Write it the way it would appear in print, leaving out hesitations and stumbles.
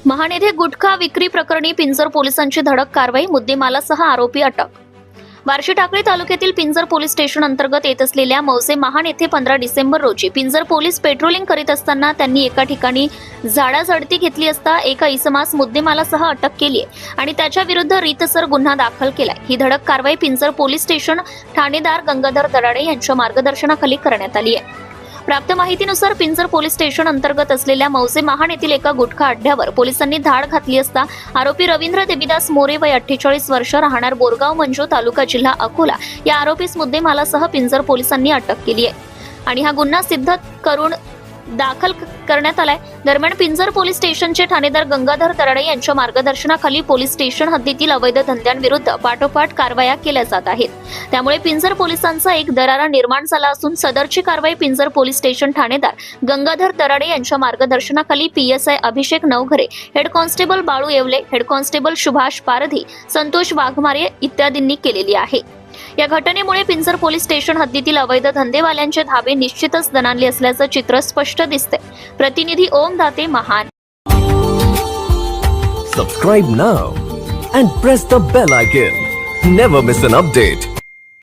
महाड येथे गुटखा विक्री प्रकरणी पिंजर पोलिसांची धडक कारवाई, मुद्देमालासह आरोपी अटक. बार्शी टाकळी तालुक्यातील पिंजर पोलीस स्टेशन अंतर्गत येत असलेल्या मौजे महाड येथे 15 डिसेंबर रोजी पिंजर पोलीस पेट्रोलिंग करीत असताना त्यांनी एका ठिकाणी झाडाझडती घेतली असता एका इसमास मुद्देमालासह अटक केली आहे आणि त्याच्या विरुद्ध रीतसर गुन्हा दाखल केलाय. ही धडक कारवाई पिंजर पोलीस स्टेशन ठाणेदार गंगाधर दराडे यांच्या मार्गदर्शनाखाली करण्यात आली आहे. प्राप्त माहितीनुसार पिंजर पोलीस स्टेशन अंतर्गत असलेल्या मौजे महाड येथील एका गुटखा अड्ड्यावर पोलिसांनी धाड घातली असता आरोपी रवींद्र देवीदास मोरे वय 48 वर्ष राहणार बोरगाव मंजू तालुका जिल्हा अकोला या आरोपीस मुद्देमालासह पिंजर पोलिसांनी अटक केली आहे आणि हा गुन्हा सिद्ध करून दाखल करण्यात आलाय. दरम्यान पिंजर पोलीस स्टेशनचे ठाणेदार गंगाधर दराडे यांच्या मार्गदर्शनाखाली पोलीस स्टेशन हद्दीतील अवैध धंद्यांविरुद्ध पाठोपाठ कारवाया केल्या जात आहेत. त्यामुळे पिंजर पोलिसांचा एक दरारा निर्माण झाला असून सदरची कारवाई पिंजर पोलीस स्टेशन ठाणेदार गंगाधर दराडे यांच्या मार्गदर्शनाखाली PSI Abhishek Navghare, head constable Balu Yewale, head constable Subhash Pardhi, Santosh Waghmare इत्यादींनी केलेली आहे. या घटनेमुळे पिंजर पोलीस स्टेशन हद्दीतील अवैध धंदेवाल्यांचे धाबे निश्चितच दणाणले असल्याचं चित्र स्पष्ट दिसते. प्रतिनिधी ओम Date, Mahad. Subscribe now and press the bell icon. Never miss an update.